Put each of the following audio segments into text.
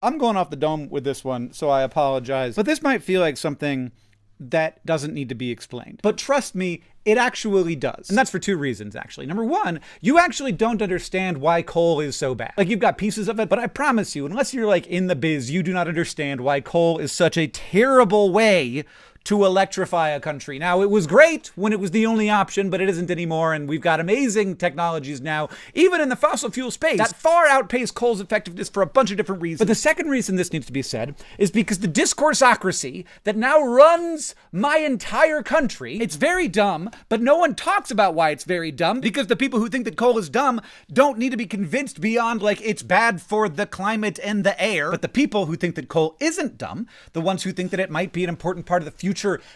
I'm going off the dome with this one, so I apologize. But this might feel like something that doesn't need to be explained. But trust me, it actually does. And that's for two reasons, actually. Number one, you actually don't understand why coal is so bad. Like, you've got pieces of it, but I promise you, unless you're like in the biz, you do not understand why coal is such a terrible way to electrify a country. Now, it was great when it was the only option, but it isn't anymore, and we've got amazing technologies now, even in the fossil fuel space, that far outpace coal's effectiveness for a bunch of different reasons. But the second reason this needs to be said is because the discoursocracy that now runs my entire country, it's very dumb, but no one talks about why it's very dumb, because the people who think that coal is dumb don't need to be convinced beyond, like, it's bad for the climate and the air. But the people who think that coal isn't dumb, the ones who think that it might be an important part of the future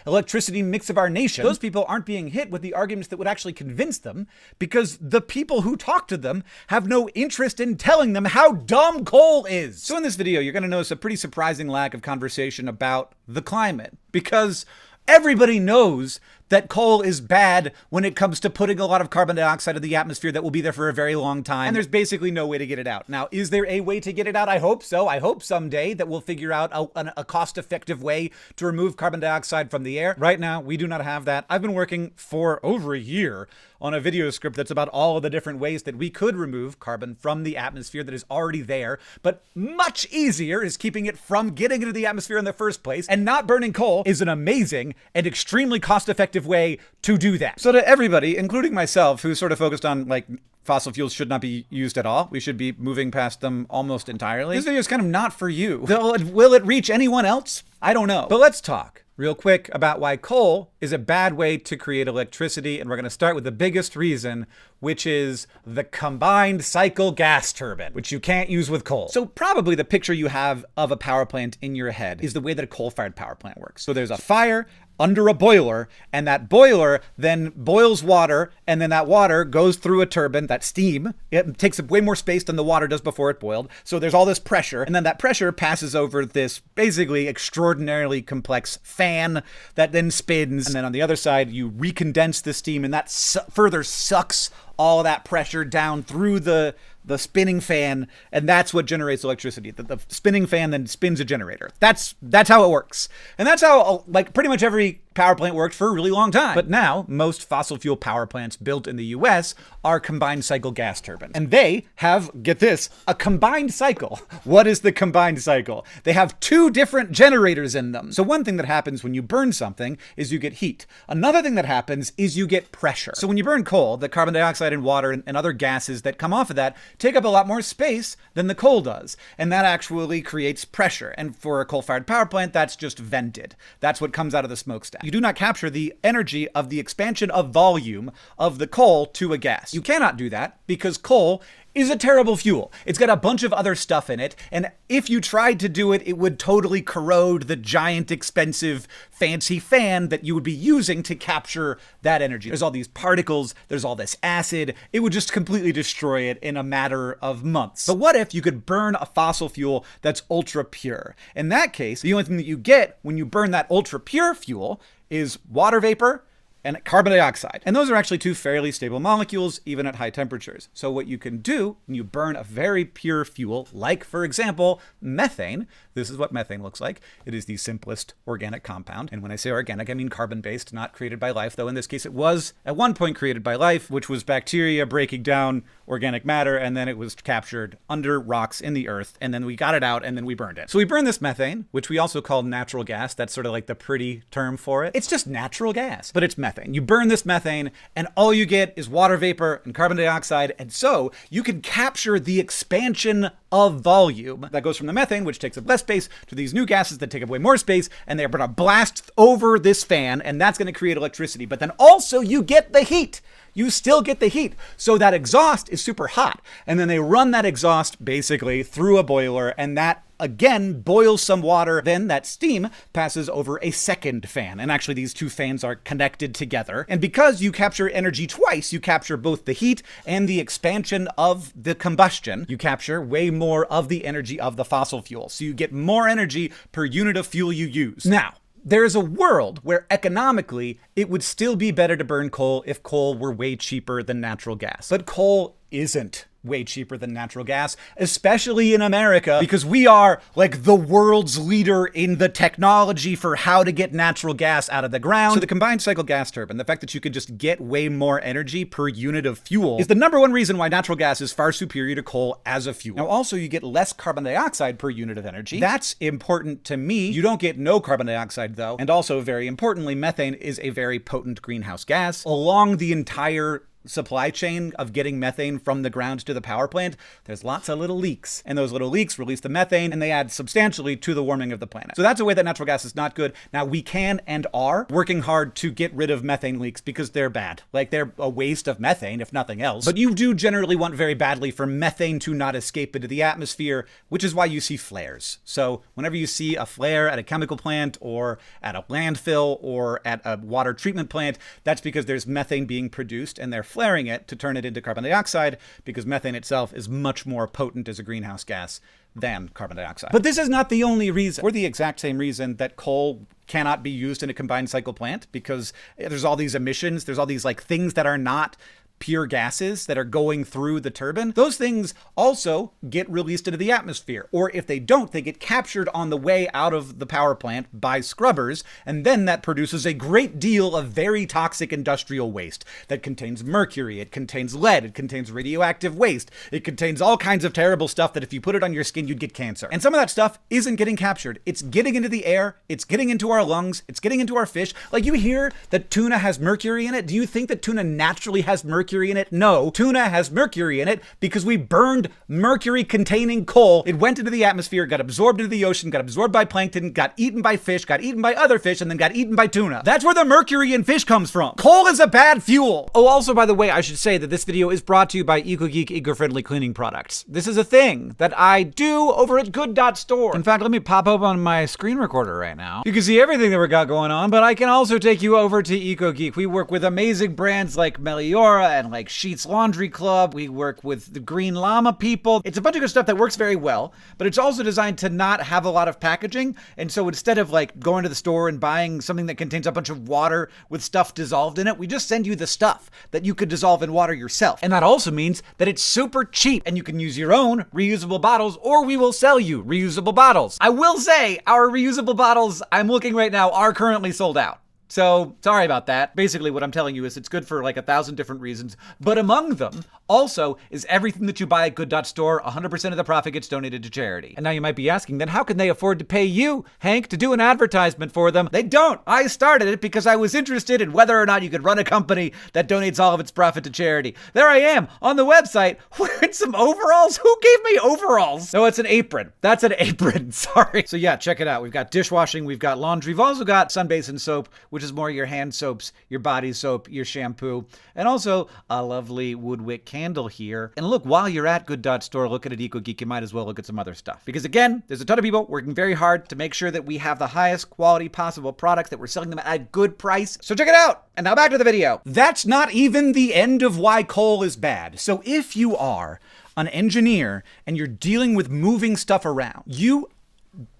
electricity mix of our nation, those people aren't being hit with the arguments that would actually convince them, because the people who talk to them have no interest in telling them how dumb coal is. So in this video, you're going to notice a pretty surprising lack of conversation about the climate, because everybody knows that coal is bad when it comes to putting a lot of carbon dioxide in the atmosphere that will be there for a very long time. And there's basically no way to get it out. Now, is there a way to get it out? I hope so. I hope someday that we'll figure out a cost-effective way to remove carbon dioxide from the air. Right now, we do not have that. I've been working for over a year on a video script that's about all of the different ways that we could remove carbon from the atmosphere that is already there. But much easier is keeping it from getting into the atmosphere in the first place. And not burning coal is an amazing and extremely cost-effective way to do that. So to everybody, including myself, who's sort of focused on, like, fossil fuels should not be used at all, we should be moving past them almost entirely, this video is kind of not for you. Will it reach anyone else? I don't know. But let's talk real quick about why coal is a bad way to create electricity, and we're going to start with the biggest reason, which is the combined cycle gas turbine, which you can't use with coal. So probably the picture you have of a power plant in your head is the way that a coal-fired power plant works. So there's a fire under a boiler, and that boiler then boils water, and then that water goes through a turbine, that steam. It takes up way more space than the water does before it boiled. So there's all this pressure, and then that pressure passes over this basically extraordinarily complex fan that then spins. And then on the other side, you recondense the steam, and that further sucks all that pressure down through the spinning fan, and that's what generates electricity. The spinning fan then spins a generator. That's how it works. And that's how, like, pretty much every power plant worked for a really long time. But now, most fossil fuel power plants built in the US are combined cycle gas turbines. And they have, get this, a combined cycle. What is the combined cycle? They have two different generators in them. So one thing that happens when you burn something is you get heat. Another thing that happens is you get pressure. So when you burn coal, the carbon dioxide and water and other gases that come off of that take up a lot more space than the coal does. And that actually creates pressure. And for a coal-fired power plant, that's just vented. That's what comes out of the smokestack. You do not capture the energy of the expansion of volume of the coal to a gas. You cannot do that because coal is a terrible fuel. It's got a bunch of other stuff in it, and if you tried to do it, it would totally corrode the giant, expensive, fancy fan that you would be using to capture that energy. There's all these particles, there's all this acid. It would just completely destroy it in a matter of months. But what if you could burn a fossil fuel that's ultra pure? In that case, the only thing that you get when you burn that ultra pure fuel is water vapor and carbon dioxide. And those are actually two fairly stable molecules, even at high temperatures. So what you can do when you burn a very pure fuel, like, for example, methane, this is what methane looks like. It is the simplest organic compound. And when I say organic, I mean carbon-based, not created by life, though in this case it was at one point created by life, which was bacteria breaking down organic matter, and then it was captured under rocks in the earth, and then we got it out, and then we burned it. So we burned this methane, which we also call natural gas. That's sort of like the pretty term for it. It's just natural gas, but it's methane. You burn this methane, and all you get is water vapor and carbon dioxide, and so you can capture the expansion of volume that goes from the methane, which takes up less space, to these new gases that take up way more space, and they're going to blast over this fan, and that's going to create electricity. But then also you get the heat. You still get the heat. So that exhaust is super hot. And then they run that exhaust basically through a boiler, and that again boils some water. Then that steam passes over a second fan. And actually these two fans are connected together. And because you capture energy twice, you capture both the heat and the expansion of the combustion. You capture way more of the energy of the fossil fuel. So you get more energy per unit of fuel you use. Now, there is a world where economically it would still be better to burn coal if coal were way cheaper than natural gas. But coal isn't way cheaper than natural gas, especially in America, because we are like the world's leader in the technology for how to get natural gas out of the ground. So the combined cycle gas turbine, the fact that you can just get way more energy per unit of fuel, is the number one reason why natural gas is far superior to coal as a fuel. Now also you get less carbon dioxide per unit of energy. That's important to me. You don't get no carbon dioxide though. And also very importantly, methane is a very potent greenhouse gas. Along the entire supply chain of getting methane from the ground to the power plant, there's lots of little leaks, and those little leaks release the methane and they add substantially to the warming of the planet. So that's a way that natural gas is not good. Now we can and are working hard to get rid of methane leaks because they're bad. Like they're a waste of methane if nothing else. But you do generally want very badly for methane to not escape into the atmosphere, which is why you see flares. So whenever you see a flare at a chemical plant or at a landfill or at a water treatment plant, that's because there's methane being produced and they're flaring it to turn it into carbon dioxide, because methane itself is much more potent as a greenhouse gas than carbon dioxide. But this is not the only reason. For the exact same reason that coal cannot be used in a combined cycle plant, because there's all these emissions, there's all these like things that are not pure gases that are going through the turbine. Those things also get released into the atmosphere, or if they don't, they get captured on the way out of the power plant by scrubbers, and then that produces a great deal of very toxic industrial waste that contains mercury, it contains lead, it contains radioactive waste, it contains all kinds of terrible stuff that if you put it on your skin, you'd get cancer. And some of that stuff isn't getting captured. It's getting into the air, it's getting into our lungs, it's getting into our fish. Like, you hear that tuna has mercury in it. Do you think that tuna naturally has mercury in it? No. Tuna has mercury in it because we burned mercury-containing coal. It went into the atmosphere, got absorbed into the ocean, got absorbed by plankton, got eaten by fish, got eaten by other fish, and then got eaten by tuna. That's where the mercury in fish comes from. Coal is a bad fuel. Oh, also, by the way, I should say that this video is brought to you by EcoGeek eco-friendly cleaning products. This is a thing that I do over at Good.Store. In fact, let me pop open my screen recorder right now. You can see everything that we got going on, but I can also take you over to EcoGeek. We work with amazing brands like Meliora and like Sheets Laundry Club. We work with the Green Llama people. It's a bunch of good stuff that works very well, but it's also designed to not have a lot of packaging. And so instead of like going to the store and buying something that contains a bunch of water with stuff dissolved in it, we just send you the stuff that you could dissolve in water yourself. And that also means that it's super cheap and you can use your own reusable bottles, or we will sell you reusable bottles. I will say our reusable bottles, I'm looking right now, are currently sold out. So sorry about that. Basically what I'm telling you is it's good for like 1,000 different reasons, but among them also is everything that you buy at Good.Store, 100% of the profit gets donated to charity. And now you might be asking, then how can they afford to pay you, Hank, to do an advertisement for them? They don't. I started it because I was interested in whether or not you could run a company that donates all of its profit to charity. There I am on the website wearing some overalls. Who gave me overalls? No, it's an apron. That's an apron. Sorry. So yeah, check it out. We've got dishwashing, we've got laundry, we've also got sunbasin soap, which is more your hand soaps, your body soap, your shampoo, and also a lovely woodwick candle here. And look, while you're at Good.Store looking at EcoGeek, you might as well look at some other stuff. Because again, there's a ton of people working very hard to make sure that we have the highest quality possible products, that we're selling them at a good price. So check it out. And now back to the video. That's not even the end of why coal is bad. So if you are an engineer and you're dealing with moving stuff around, you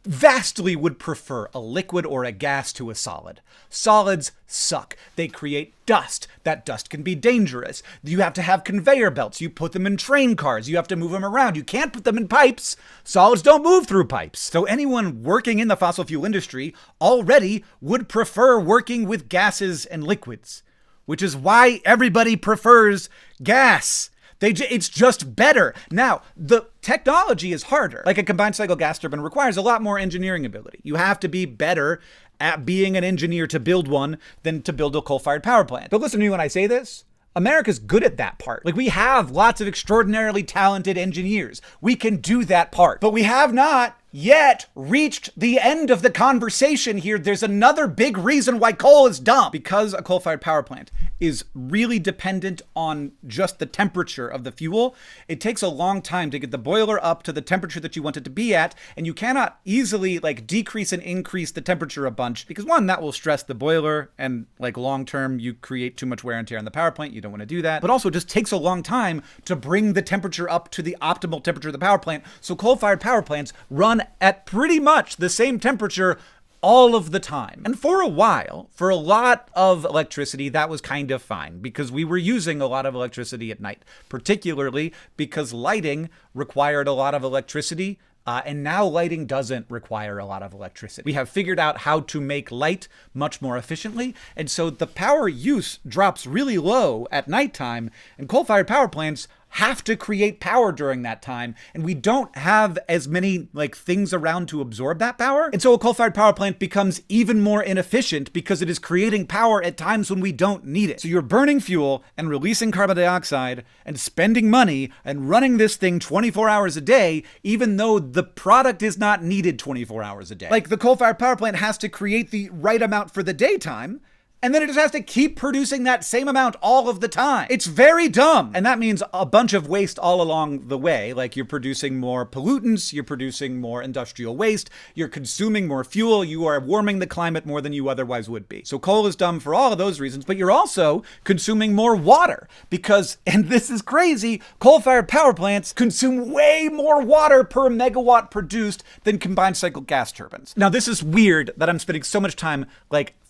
vastly would prefer a liquid or a gas to a solid. Solids suck. They create dust. That dust can be dangerous. You have to have conveyor belts. You put them in train cars. You have to move them around. You can't put them in pipes. Solids don't move through pipes. So anyone working in the fossil fuel industry already would prefer working with gases and liquids, which is why everybody prefers gas. It's just better. Now, the technology is harder. Like a combined cycle gas turbine requires a lot more engineering ability. You have to be better at being an engineer to build one than to build a coal-fired power plant. But listen to me when I say this. America's good at that part. Like, we have lots of extraordinarily talented engineers. We can do that part. But we have not yet reached the end of the conversation here. There's another big reason why coal is dumb. Because a coal-fired power plant is really dependent on just the temperature of the fuel, it takes a long time to get the boiler up to the temperature that you want it to be at, and you cannot easily like decrease and increase the temperature a bunch, because one, that will stress the boiler, and like long term you create too much wear and tear on the power plant. You don't want to do that. But also it just takes a long time to bring the temperature up to the optimal temperature of the power plant. So coal-fired power plants run at pretty much the same temperature all of the time. And for a while, for a lot of electricity, that was kind of fine because we were using a lot of electricity at night, particularly because lighting required a lot of electricity. And now lighting doesn't require a lot of electricity. We have figured out how to make light much more efficiently. And so the power use drops really low at nighttime, and coal-fired power plants have to create power during that time, and we don't have as many things around to absorb that power. And so a coal-fired power plant becomes even more inefficient because it is creating power at times when we don't need it. So you're burning fuel and releasing carbon dioxide and spending money and running this thing 24 hours a day, even though the product is not needed 24 hours a day. Like, the coal-fired power plant has to create the right amount for the daytime, and then it just has to keep producing that same amount all of the time. It's very dumb. And that means a bunch of waste all along the way. Like, you're producing more pollutants, you're producing more industrial waste, you're consuming more fuel, you are warming the climate more than you otherwise would be. So coal is dumb for all of those reasons, but you're also consuming more water because, and this is crazy, coal-fired power plants consume way more water per megawatt produced than combined cycle gas turbines. Now, this is weird that I'm spending so much time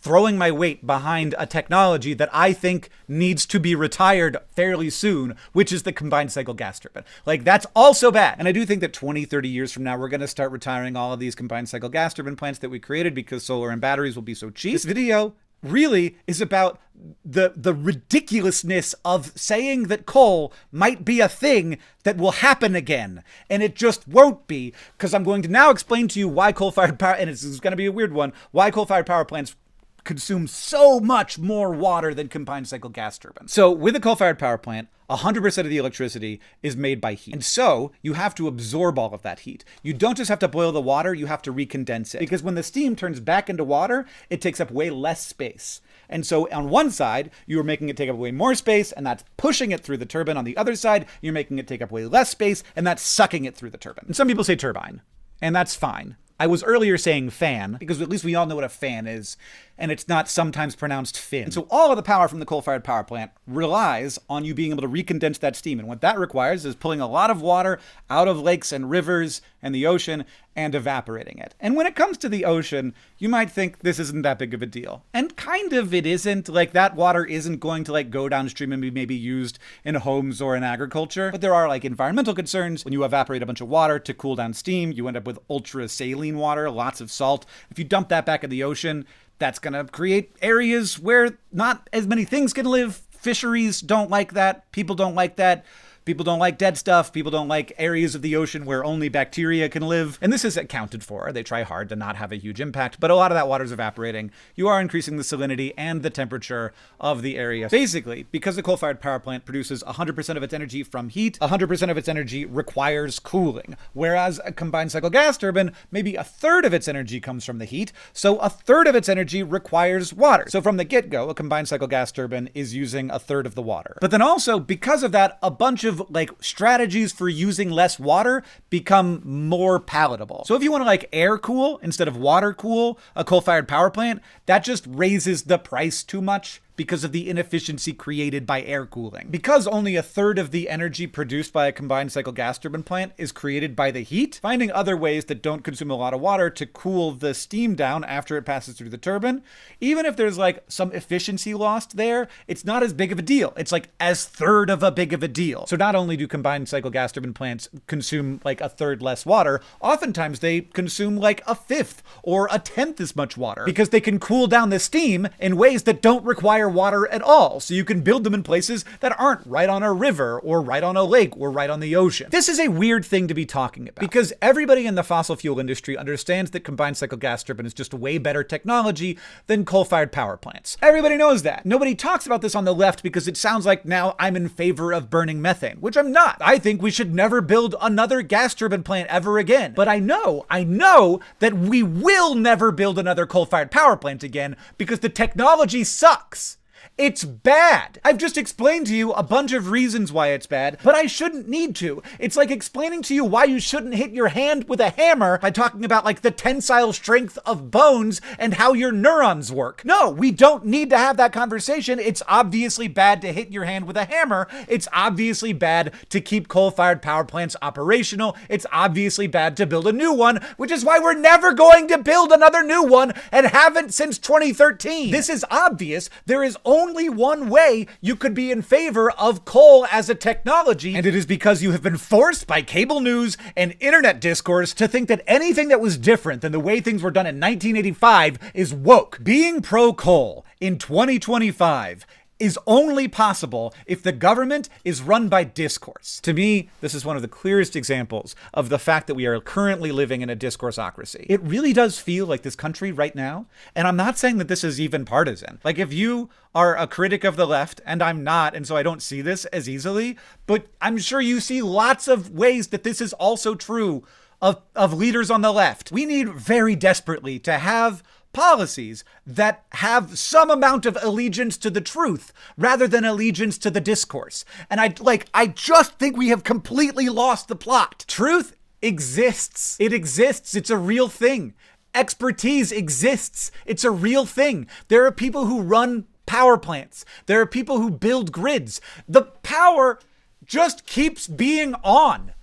throwing my weight behind a technology that I think needs to be retired fairly soon, which is the combined cycle gas turbine. That's also bad. And I do think that 20, 30 years from now, we're going to start retiring all of these combined cycle gas turbine plants that we created because solar and batteries will be so cheap. This video really is about the ridiculousness of saying that coal might be a thing that will happen again, and it just won't be, because I'm going to now explain to you why coal-fired power, and this is going to be a weird one, why coal-fired power plants consume so much more water than combined cycle gas turbines. So with a coal-fired power plant, 100% of the electricity is made by heat. And so you have to absorb all of that heat. You don't just have to boil the water, you have to recondense it. Because when the steam turns back into water, it takes up way less space. And so on one side, you are making it take up way more space, and that's pushing it through the turbine. On the other side, you're making it take up way less space, and that's sucking it through the turbine. And some people say turbine, and that's fine. I was earlier saying fan, because at least we all know what a fan is, and it's not sometimes pronounced fin. And so all of the power from the coal-fired power plant relies on you being able to recondense that steam. And what that requires is pulling a lot of water out of lakes and rivers and the ocean and evaporating it. And when it comes to the ocean, you might think this isn't that big of a deal. And kind of it isn't. That water isn't going to go downstream and be maybe used in homes or in agriculture. But there are environmental concerns. When you evaporate a bunch of water to cool down steam, you end up with ultra saline water, lots of salt. If you dump that back in the ocean, that's going to create areas where not as many things can live. Fisheries don't like that. People don't like that. People don't like dead stuff. People don't like areas of the ocean where only bacteria can live. And this is accounted for. They try hard to not have a huge impact, but a lot of that water is evaporating. You are increasing the salinity and the temperature of the area. Basically, because the coal-fired power plant produces 100% of its energy from heat, 100% of its energy requires cooling. Whereas a combined cycle gas turbine, maybe a third of its energy comes from the heat, so a third of its energy requires water. So from the get-go, a combined cycle gas turbine is using a third of the water. But then also, because of that, a bunch of strategies for using less water become more palatable. So if you want to air cool instead of water cool a coal-fired power plant, that just raises the price too much because of the inefficiency created by air cooling. Because only a third of the energy produced by a combined cycle gas turbine plant is created by the heat, finding other ways that don't consume a lot of water to cool the steam down after it passes through the turbine, even if there's some efficiency lost there, it's not as big of a deal. It's as third of a big of a deal. So not only do combined cycle gas turbine plants consume a third less water, oftentimes they consume a fifth or a tenth as much water because they can cool down the steam in ways that don't require water at all. So you can build them in places that aren't right on a river or right on a lake or right on the ocean. This is a weird thing to be talking about because everybody in the fossil fuel industry understands that combined cycle gas turbine is just way better technology than coal-fired power plants. Everybody knows that. Nobody talks about this on the left because it sounds like now I'm in favor of burning methane, which I'm not. I think we should never build another gas turbine plant ever again. But I know that we will never build another coal-fired power plant again because the technology sucks. It's bad. I've just explained to you a bunch of reasons why it's bad, but I shouldn't need to. It's like explaining to you why you shouldn't hit your hand with a hammer by talking about like the tensile strength of bones and how your neurons work. No, we don't need to have that conversation. It's obviously bad to hit your hand with a hammer. It's obviously bad to keep coal-fired power plants operational. It's obviously bad to build a new one, which is why we're never going to build another new one and haven't since 2013. This is obvious. There is only one way you could be in favor of coal as a technology, and it is because you have been forced by cable news and internet discourse to think that anything that was different than the way things were done in 1985 is woke. Being pro-coal in 2025 is only possible if the government is run by discourse. To me, this is one of the clearest examples of the fact that we are currently living in a discourseocracy. It really does feel like this country right now, and I'm not saying that this is even partisan. Like if you are a critic of the left, and I'm not, and so I don't see this as easily, but I'm sure you see lots of ways that this is also true of leaders on the left. We need very desperately to have policies that have some amount of allegiance to the truth rather than allegiance to the discourse. And I just think we have completely lost the plot. Truth exists. It exists. It's a real thing. Expertise exists. It's a real thing. There are people who run power plants. There are people who build grids. The power just keeps being on.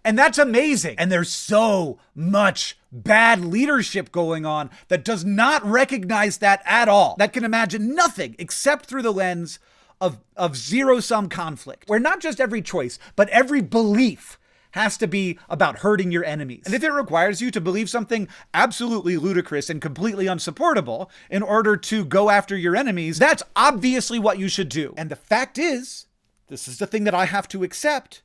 And that's amazing. And there's so much bad leadership going on that does not recognize that at all. That can imagine nothing except through the lens of zero-sum conflict, where not just every choice, but every belief has to be about hurting your enemies. And if it requires you to believe something absolutely ludicrous and completely unsupportable in order to go after your enemies, that's obviously what you should do. And the fact is, this is the thing that I have to accept,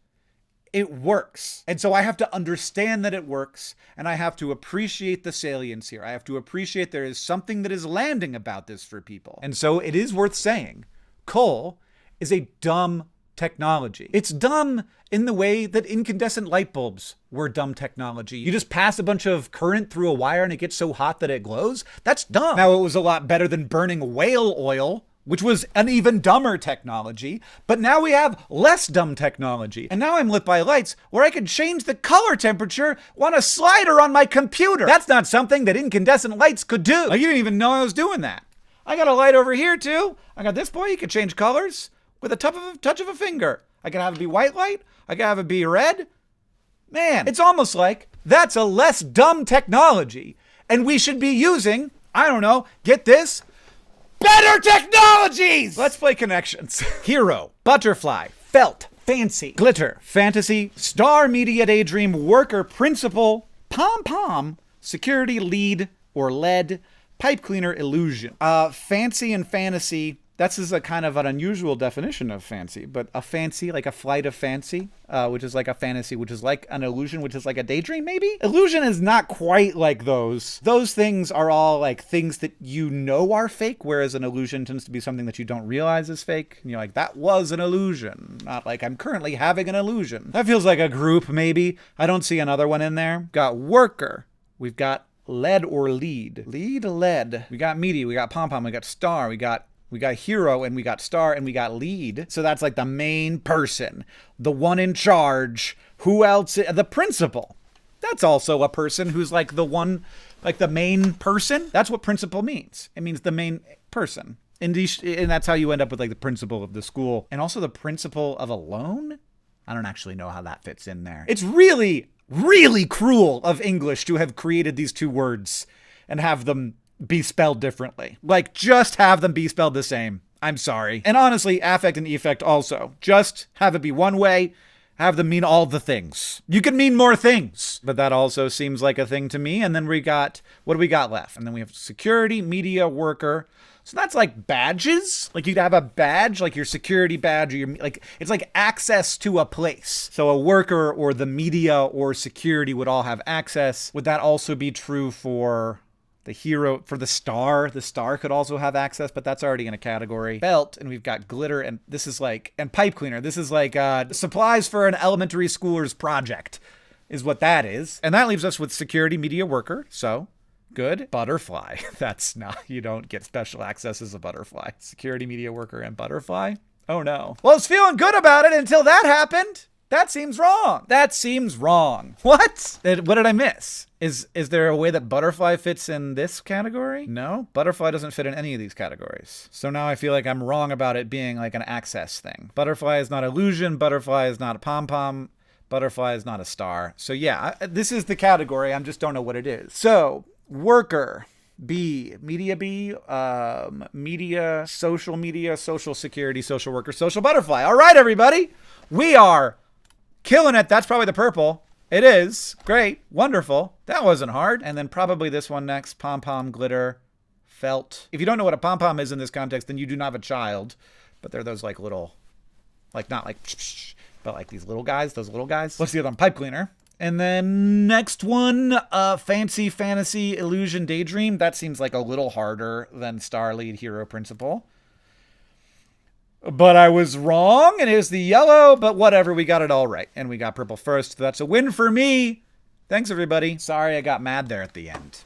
it works. And so I have to understand that it works, and I have to appreciate the salience here. I have to appreciate there is something that is landing about this for people. And so it is worth saying, coal is a dumb technology. It's dumb in the way that incandescent light bulbs were dumb technology. You just pass a bunch of current through a wire and it gets so hot that it glows. That's dumb. Now, it was a lot better than burning whale oil, which was an even dumber technology, but now we have less dumb technology. And now I'm lit by lights where I can change the color temperature on a slider on my computer. That's not something that incandescent lights could do. Like, you didn't even know I was doing that. I got a light over here too. I got this boy, you can change colors with a touch of a finger. I can have it be white light, I can have it be red. Man, it's almost like that's a less dumb technology. And we should be using, I don't know, get this, better technologies! Let's play connections. Hero, butterfly, felt, fancy, glitter, fantasy, star, media, daydream, worker, principal, pom-pom, security, lead, or lead, pipe cleaner, illusion. Fancy and fantasy, that's a kind of an unusual definition of fancy, but a fancy, like a flight of fancy, which is like a fantasy, which is like an illusion, which is like a daydream, maybe? Illusion is not quite like those. Those things are all like things that you know are fake, whereas an illusion tends to be something that you don't realize is fake. And you're like, that was an illusion. Not like I'm currently having an illusion. That feels like a group, maybe. I don't see another one in there. Got worker. We've got lead or lead. Lead, lead. We got media, we got pom-pom, we got star, we got hero, and we got star, and we got lead. So that's like the main person, the one in charge. Who else? The principal. That's also a person who's like the one, like the main person. That's what principal means. It means the main person. And that's how you end up with like the principal of the school. And also the principal of a loan? I don't actually know how that fits in there. It's really, really cruel of English to have created these two words and have them be spelled differently. Like, just have them be spelled the same. I'm sorry. And honestly, affect and effect also. Just have it be one way, have them mean all the things. You can mean more things. But that also seems like a thing to me. And then we got, what do we got left? And then we have security, media, worker. So that's like badges. Like you'd have a badge, like your security badge, or your, like, it's like access to a place. So a worker or the media or security would all have access. Would that also be true for the hero, for the star? The star could also have access, but that's already in a category. Belt, and we've got glitter, and this is like, and pipe cleaner. This is like supplies for an elementary schooler's project is what that is. And that leaves us with security, media, worker. So Good. Butterfly. That's not, you don't get special access as a butterfly. Security media worker and butterfly? Oh no. Well, I was feeling good about it until that happened. That seems wrong. That seems wrong. What? What did I miss? Is there a way that butterfly fits in this category? No, butterfly doesn't fit in any of these categories. So now I feel like I'm wrong about it being like an access thing. Butterfly is not illusion. Butterfly is not a pom-pom. Butterfly is not a star. So yeah, this is the category. I just don't know what it is. So worker. Media, social security, social worker, social butterfly. All right, everybody. We are killing it. That's probably the purple. It is. Great. Wonderful. That wasn't hard. And then probably this one next. Pom-pom, glitter, felt. If you don't know what a pom-pom is in this context, then you do not have a child. But they're those like little, like not like, but like these little guys, those little guys. Let's see it on pipe cleaner. And then next one, fancy, fantasy, illusion, daydream. That seems like a little harder than star, lead, hero, principal. But I was wrong, and it was the yellow, but whatever, we got it all right. And we got purple first. That's a win for me. Thanks, everybody. Sorry I got mad there at the end.